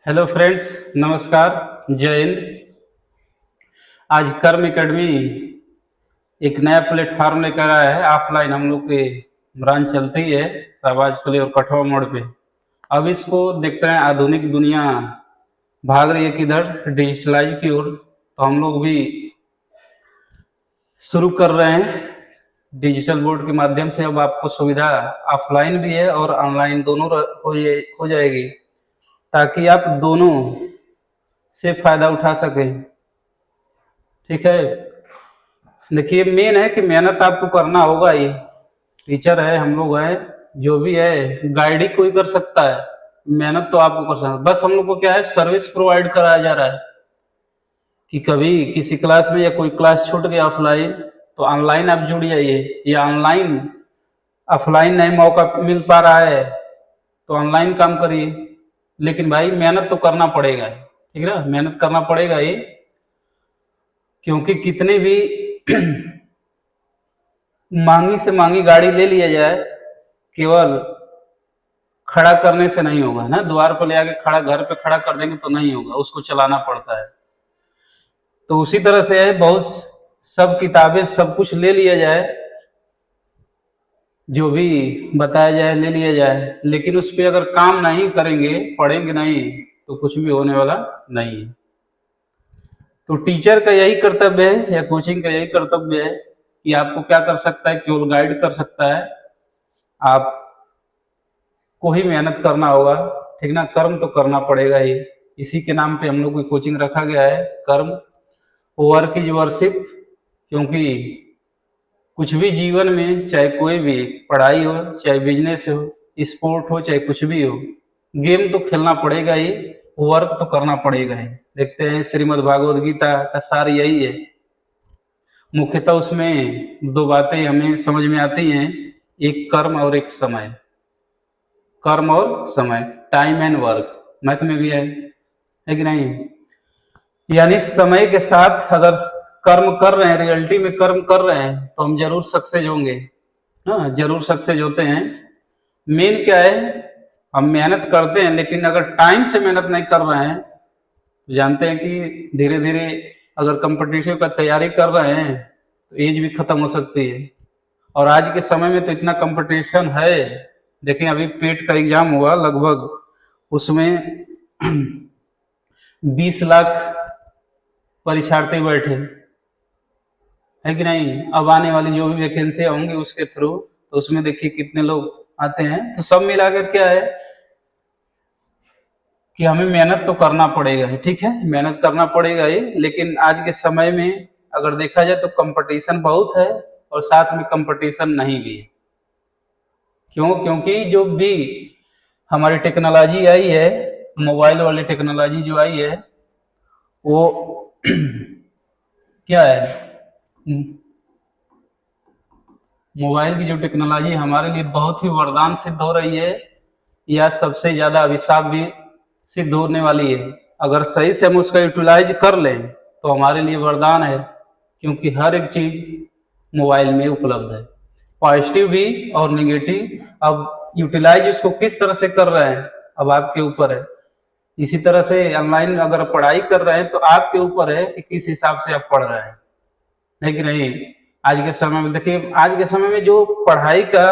Hello friends, नमस्कार, जय हिंद। आज कर्म एकेडमी एक नया प्लेटफॉर्म लेकर आया है। ऑफलाइन हम लोग की ब्रांच चलती है शाहबाज फुले और कठवा मोड़ पे। अब इसको देखते हैं, आधुनिक दुनिया भाग रही है किधर, डिजिटलाइज की ओर। तो हम लोग भी शुरू कर रहे हैं डिजिटल बोर्ड के माध्यम से। अब आपको सुविधा ऑफलाइन भी है और ऑनलाइन दोनों हो जाएगी, ताकि आप दोनों से फायदा उठा सकें। ठीक है, देखिए मेन है कि मेहनत आपको करना होगा ही। टीचर है, हम लोग हैं, जो भी है गाइड ही कोई कर सकता है। मेहनत तो आपको कर सकता है, बस हम लोग को क्या है, सर्विस प्रोवाइड कराया जा रहा है कि कभी किसी क्लास में या कोई क्लास छूट गया ऑफलाइन, तो ऑनलाइन आप जुड़ जाइए, या ऑनलाइन ऑफलाइन नहीं मौका मिल पा रहा है तो ऑनलाइन काम करिए। लेकिन भाई मेहनत तो करना पड़ेगा ही, ठीक है ना, मेहनत करना पड़ेगा ही। क्योंकि कितने भी महंगी से महंगी गाड़ी ले लिया जाए, केवल खड़ा करने से नहीं होगा ना। द्वार पर ले आके खड़ा, घर पे खड़ा कर देंगे तो नहीं होगा, उसको चलाना पड़ता है। तो उसी तरह से है, बहुत सब किताबें सब कुछ ले लिया जाए, जो भी बताया जाए ले लिया जाए, लेकिन उस पर अगर काम नहीं करेंगे, पढ़ेंगे नहीं, तो कुछ भी होने वाला नहीं है। तो टीचर का यही कर्तव्य है, या कोचिंग का यही कर्तव्य है कि आपको क्या कर सकता है, केवल गाइड कर सकता है। आप को ही मेहनत करना होगा, ठीक ना। कर्म तो करना पड़ेगा ही, इसी के नाम पे हम लोग की कोचिंग रखा गया है, कर्म। Work is worship. क्योंकि कुछ भी जीवन में, चाहे कोई भी, पढ़ाई हो चाहे बिजनेस हो, स्पोर्ट हो चाहे कुछ भी हो, गेम तो खेलना पड़ेगा ही, वर्क तो करना पड़ेगा ही। देखते हैं श्रीमद् भागवत गीता का सार यही है। मुख्यतः उसमें दो बातें हमें समझ में आती हैं, एक कर्म और एक समय। कर्म और समय, टाइम एंड वर्क, मैथ में भी है कि नहीं। यानी समय के साथ अगर कर्म कर रहे हैं, रियलिटी में कर्म कर रहे हैं, तो हम जरूर सक्सेस होंगे। हाँ, जरूर सक्सेस होते हैं। मेन क्या है, हम मेहनत करते हैं, लेकिन अगर टाइम से मेहनत नहीं कर रहे हैं, तो जानते हैं कि धीरे धीरे अगर कंपटीशन का तैयारी कर रहे हैं तो एज भी खत्म हो सकती है। और आज के समय में तो इतना कंपटीशन है। देखें, अभी पेट का एग्जाम हुआ लगभग, उसमें 20 लाख परीक्षार्थी बैठे, है कि नहीं। अब आने वाली जो भी वैकेंसी होंगी उसके थ्रू, तो उसमें देखिए कितने लोग आते हैं। तो सब मिलाकर क्या है कि हमें मेहनत तो करना पड़ेगा ही, ठीक है, मेहनत करना पड़ेगा ही। लेकिन आज के समय में अगर देखा जाए तो कंपटीशन बहुत है, और साथ में कंपटीशन नहीं भी है। क्यों? क्योंकि जो भी हमारी टेक्नोलॉजी आई है, मोबाइल वाली टेक्नोलॉजी जो आई है, वो क्या है, मोबाइल की जो टेक्नोलॉजी हमारे लिए बहुत ही वरदान सिद्ध हो रही है, या सबसे ज्यादा अभिशाप भी सिद्ध होने वाली है। अगर सही से हम उसका यूटिलाइज कर लें तो हमारे लिए वरदान है, क्योंकि हर एक चीज मोबाइल में उपलब्ध है, पॉजिटिव भी और निगेटिव। अब यूटिलाइज उसको किस तरह से कर रहे हैं, अब आपके ऊपर है। इसी तरह से ऑनलाइन अगर पढ़ाई कर रहे हैं तो आपके ऊपर है कि किस हिसाब से आप पढ़ रहे हैं, है कि नहीं। आज के समय में देखिए, आज के समय में जो पढ़ाई का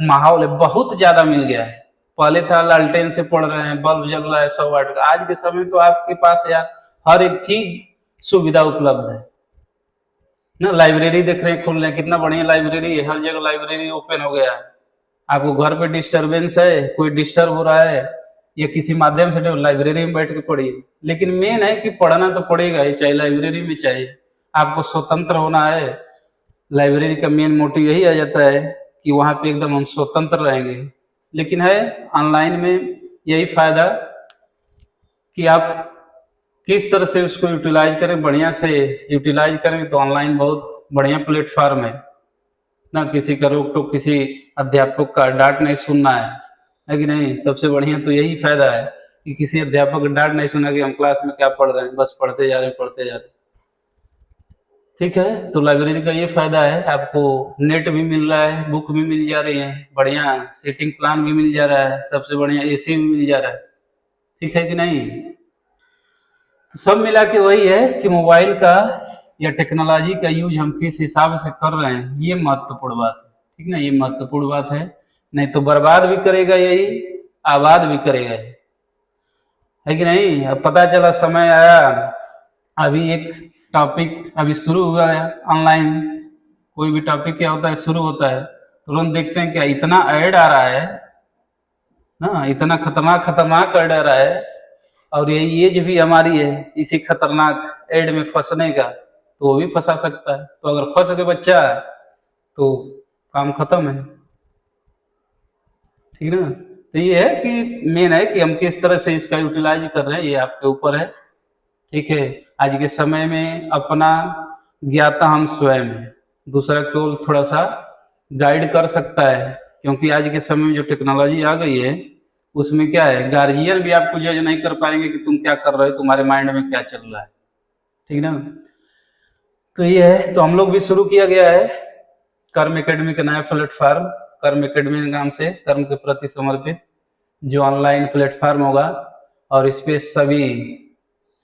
माहौल है बहुत ज्यादा मिल गया है। पहले था लालटेन से पढ़ रहे हैं, बल्ब जल रहा है 100 वाट का। आज के समय तो आपके पास यार हर एक चीज सुविधा उपलब्ध है ना। लाइब्रेरी देख रहे हैं, खुल रहे हैं, कितना बढ़िया लाइब्रेरी है, हर जगह लाइब्रेरी ओपन हो गया है। आपको घर पे डिस्टरबेंस है, कोई डिस्टर्ब हो रहा है, या किसी माध्यम से, तो लाइब्रेरी में बैठ के पढ़िए। लेकिन मेन है कि पढ़ना तो पड़ेगा ही, चाहे लाइब्रेरी में, चाहे आपको स्वतंत्र होना है। लाइब्रेरी का मेन मोटिव यही आ जाता है कि वहां पे एकदम हम स्वतंत्र रहेंगे। लेकिन है ऑनलाइन में यही फायदा कि आप किस तरह से उसको यूटिलाइज करें, बढ़िया से यूटिलाइज करें, तो ऑनलाइन बहुत बढ़िया प्लेटफॉर्म है ना। किसी का रोक टोक, किसी अध्यापक का डांट नहीं सुनना है कि नहीं। सबसे बढ़िया तो यही फायदा है कि किसी अध्यापक का डांट नहीं सुना कि हम क्लास में क्या पढ़ रहे हैं, बस पढ़ते जा रहे हैं, पढ़ते जा रहे हैं। ठीक है, तो लाइब्रेरी का ये फायदा है, आपको नेट भी मिल रहा है, बुक भी मिल जा रही है, बढ़िया सीटिंग प्लान भी मिल जा रहा है, सबसे बढ़िया एसी भी मिल जा रहा है, ठीक है कि नहीं। सब मिला के वही है कि मोबाइल का या टेक्नोलॉजी का यूज हम किस हिसाब से कर रहे हैं, ये महत्वपूर्ण बात है। ठीक ना, ये महत्वपूर्ण बात है। नहीं तो बर्बाद भी करेगा यही, आबाद भी करेगा यही, है कि नहीं। अब पता चला समय आया, अभी एक टॉपिक अभी शुरू हुआ है ऑनलाइन, कोई भी टॉपिक क्या होता है शुरू होता है, तुरंत देखते हैं क्या इतना ऐड आ रहा है ना, इतना खतरनाक खतरनाक ऐड आ रहा है। और यही एज भी हमारी है इसी खतरनाक एड में फंसने का, तो वो भी फंसा सकता है। तो अगर फंस गए बच्चा तो काम खत्म है। ठीक है ना। तो ये है कि मेन है कि हम किस तरह से इसका यूटिलाइज कर रहे हैं, ये आपके ऊपर है। ठीक है। आज के समय में अपना ज्ञाता हम स्वयं हैं, दूसरा केवल थोड़ा सा गाइड कर सकता है। क्योंकि आज के समय में जो टेक्नोलॉजी आ गई है उसमें क्या है, गार्जियन भी आपको जज नहीं कर पाएंगे कि तुम क्या कर रहे हो, तुम्हारे माइंड में क्या चल रहा है। ठीक ना। तो ये है, तो हम लोग भी शुरू किया गया है कर्म एकेडमी का नया प्लेटफॉर्म, कर्म एकेडमी के नाम से, कर्म के प्रति समर्पित, जो ऑनलाइन प्लेटफॉर्म होगा। और इस पे सभी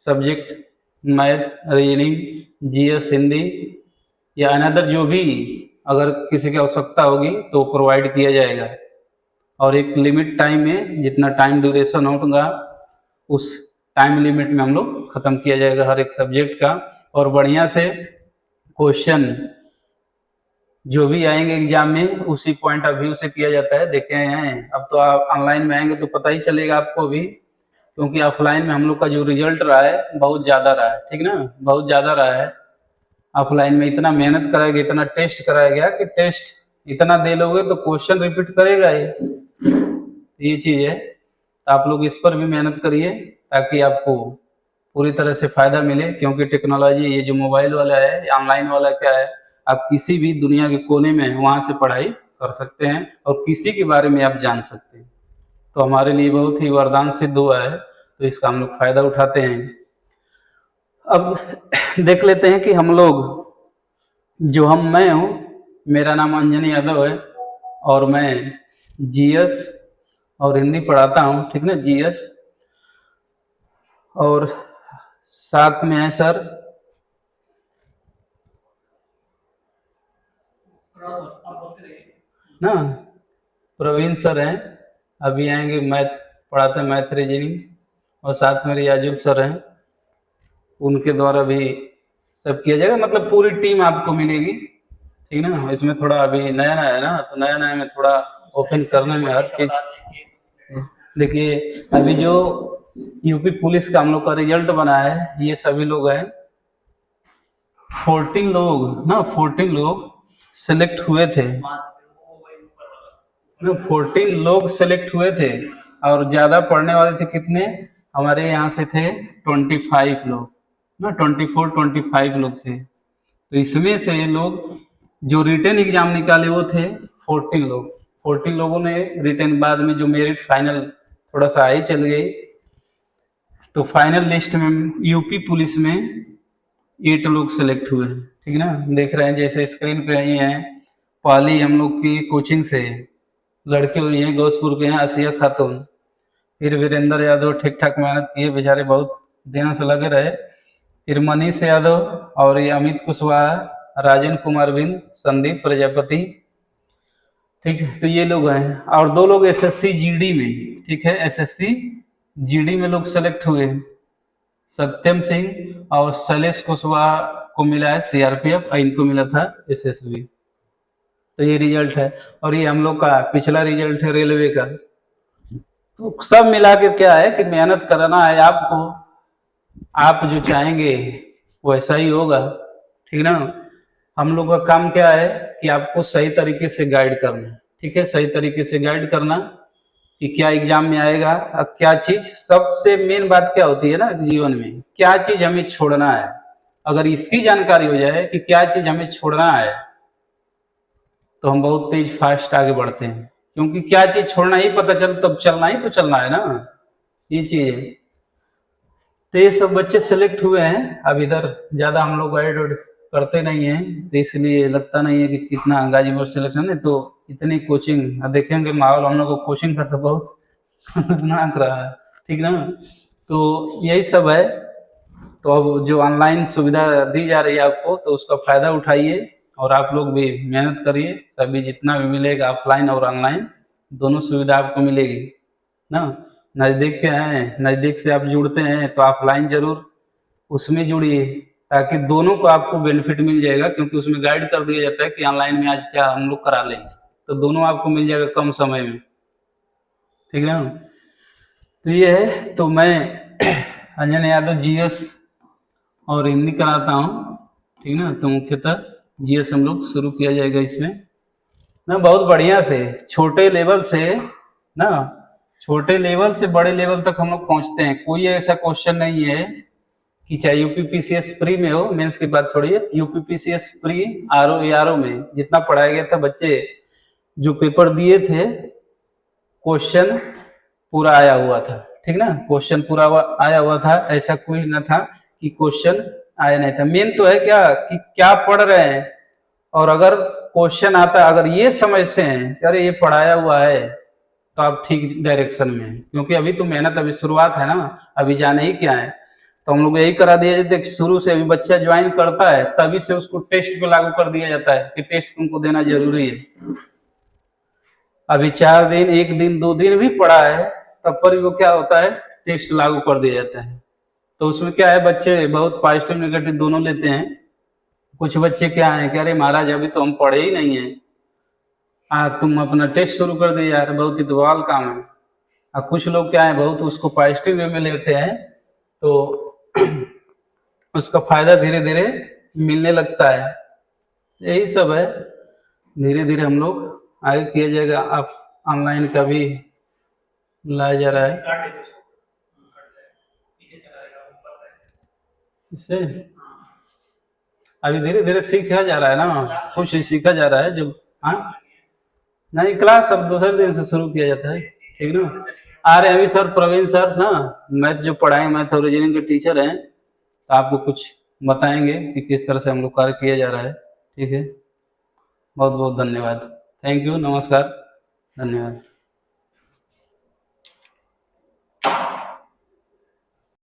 subject, math, reasoning, GS, Hindi या अनदर जो भी अगर किसी की आवश्यकता होगी तो प्रोवाइड किया जाएगा। और एक लिमिट टाइम में, जितना टाइम ड्यूरेशन होगा उस टाइम लिमिट में हम लोग खत्म किया जाएगा हर एक सब्जेक्ट का। और बढ़िया से क्वेश्चन जो भी आएंगे एग्जाम में उसी पॉइंट ऑफ व्यू से किया जाता है, देखे हैं। अब तो आप ऑनलाइन में आएंगे तो पता ही चलेगा आपको भी, क्योंकि ऑफलाइन में हम लोग का जो रिजल्ट रहा है बहुत ज़्यादा रहा है। ठीक ना, बहुत ज़्यादा रहा है। ऑफलाइन में इतना मेहनत कराया गया, इतना टेस्ट कराया गया कि टेस्ट इतना दे लोगे तो क्वेश्चन रिपीट करेगा ये चीज़ है। तो आप लोग इस पर भी मेहनत करिए ताकि आपको पूरी तरह से फायदा मिले। क्योंकि टेक्नोलॉजी ये जो मोबाइल वाला है, ऑनलाइन वाला क्या है, आप किसी भी दुनिया के कोने में वहां से पढ़ाई कर सकते हैं और किसी के बारे में आप जान सकते हैं। तो हमारे लिए बहुत ही वरदान सिद्ध हुआ है, तो इसका हम लोग फायदा उठाते हैं। अब देख लेते हैं कि हम लोग, मैं हूँ, मेरा नाम अंजनी यादव है और मैं जीएस और हिंदी पढ़ाता हूँ। ठीक ना, जीएस। और साथ में है सर ना, प्रवीण सर हैं, अभी आएंगे, मैथ पढ़ाते हैं, मैथ रीजनिंग। और साथ में रियाजुल सर हैं, उनके द्वारा भी सब किया जाएगा, मतलब पूरी टीम आपको मिलेगी। ठीक ना, इसमें थोड़ा अभी नया नया है ना, तो नया नया में थोड़ा ओपन करने में हर चीज। देखिए अभी जो यूपी पुलिस का हम लोग का रिजल्ट बना है, ये सभी लोग हैं 14 लोग ना, 14 लोग सेलेक्ट हुए थे ना, 14 लोग सेलेक्ट हुए थे। और ज्यादा पढ़ने वाले थे कितने, हमारे यहाँ से थे 25 लोग ना, 24-25 लोग थे। तो इसमें से लोग जो रिटन एग्जाम निकाले वो थे 14 लोग। 14 लोगों ने रिटन, बाद में जो मेरिट फाइनल थोड़ा सा आई चल गई, तो फाइनल लिस्ट में यूपी पुलिस में 8 लोग सेलेक्ट हुए हैं। ठीक ना, देख रहे हैं जैसे स्क्रीन पे आई हैं। पहली हम लोग की कोचिंग से लड़के हुई हैं, घोषपुर के हैं, आसिया खातून। फिर वीरेंद्र यादव ठीक ठाक मेहनत किए बेचारे, बहुत दिनों से लगे रहे। फिर मनीष यादव और ये अमित कुशवाहा, राजन कुमार बिन, संदीप प्रजापति। ठीक है, तो ये लोग हैं। और 2 लोग एसएससी जीडी में, ठीक है, एसएससी जीडी में लोग सेलेक्ट हुए, सत्यम सिंह और शैलेश कुशवाहा को मिला है सीआरपीएफ और इनको मिला था एसएसबी। तो ये रिजल्ट है। और ये हम लोग का पिछला रिजल्ट है रेलवे का। तो सब मिला के क्या है कि मेहनत करना है आपको, आप जो चाहेंगे वैसा ही होगा। ठीक ना। हम लोग का काम क्या है कि आपको सही तरीके से गाइड करना। ठीक है, सही तरीके से गाइड करना कि क्या एग्जाम में आएगा, क्या चीज, सबसे मेन बात क्या होती है ना जीवन में, क्या चीज हमें छोड़ना है। अगर इसकी जानकारी हो जाए कि क्या चीज हमें छोड़ना है, तो हम बहुत तेज फास्ट आगे बढ़ते हैं। क्योंकि क्या चीज छोड़ना ही पता चल, तब चलना ही तो चलना है ना, ये चीज है। तो ये सब बच्चे सेलेक्ट हुए हैं। अब इधर ज्यादा हम लोग गाइड करते नहीं हैं, तो इसलिए लगता नहीं है कि कितना गाजीपुर सिलेक्शन है। तो इतनी कोचिंग, अब देखेंगे माहौल हम लोग को कोचिंग का तो बहुत खतरनाक रहा है। ठीक ना, तो यही सब है। तो अब जो ऑनलाइन सुविधा दी जा रही है आपको, तो उसका फ़ायदा उठाइए और आप लोग भी मेहनत करिए। सभी जितना भी मिलेगा ऑफलाइन और ऑनलाइन दोनों सुविधा आपको मिलेगी ना। नज़दीक के हैं, नज़दीक से आप जुड़ते हैं तो ऑफलाइन ज़रूर उसमें जुड़िए, ताकि दोनों को आपको बेनिफिट मिल जाएगा, क्योंकि उसमें गाइड कर दिया जाता है कि ऑनलाइन में आज क्या हम लोग करा लेंगे, तो दोनों आपको मिल जाएगा कम समय में। ठीक है ना। तो ये है, तो मैं अंजन यादव जीएस और हिंदी कराता हूँ। ठीक है ना। तो मुख्यतः जीएस हम लोग शुरू किया जाएगा इसमें ना, बहुत बढ़िया से छोटे लेवल से ना, छोटे लेवल से बड़े लेवल तक हम लोग पहुंचते हैं। कोई ऐसा क्वेश्चन नहीं है कि चाहे यूपीपीसीएस प्री में हो, मेंस की बात छोड़िए, यूपीपीसीएस प्री आरओ एआरओ में जितना पढ़ाया गया था, बच्चे जो पेपर दिए थे क्वेश्चन पूरा आया हुआ था। ठीक ना, क्वेश्चन पूरा आया हुआ था, ऐसा कोई ना था कि क्वेश्चन आया नहीं था। मेन तो है क्या कि क्या पढ़ रहे हैं, और अगर क्वेश्चन आता है, अगर ये समझते हैं कि अरे ये पढ़ाया हुआ है, तो आप ठीक डायरेक्शन में हैं। क्योंकि अभी तो मेहनत, अभी शुरुआत है ना, अभी जाने ही क्या है। तो हम लोग यही करा दिया जाता है कि शुरू से अभी बच्चा ज्वाइन करता है तभी से उसको टेस्ट पे लागू कर दिया जाता है कि टेस्ट तुमको देना जरूरी है। अभी 4 दिन, 1 दिन, 2 दिन भी पढ़ा है, तब पर भी वो क्या होता है, टेस्ट लागू कर दिया जाता है। तो उसमें क्या है, बच्चे बहुत पॉजिटिव नेगेटिव दोनों लेते हैं। कुछ बच्चे क्या है कि अरे महाराज अभी तो हम पढ़े ही नहीं है, तुम अपना टेस्ट शुरू कर दिए यार, बहुत ही बवाल काम है। और कुछ लोग क्या है, बहुत उसको पॉजिटिव वे में लेते हैं, तो उसका फायदा धीरे धीरे मिलने लगता है। यही सब है, धीरे धीरे हम लोग आगे किया जाएगा। आप ऑनलाइन का भी लाया जा रहा है इससे, अभी धीरे धीरे सीखा जा रहा है ना, कुछ ही सीखा जा रहा है जो। हाँ, नहीं, क्लास अब दूसरे दिन से शुरू किया जाता है। ठीक ना। आ रहे हैं अभी सर, प्रवीण सर ना, मैथ जो पढ़ाएंगे, मैथ और रीजनिंग के टीचर हैं, तो आपको कुछ बताएंगे कि किस तरह से हम लोग कार्य किया जा रहा है। ठीक है, बहुत बहुत धन्यवाद। थैंक यू, नमस्कार, धन्यवाद।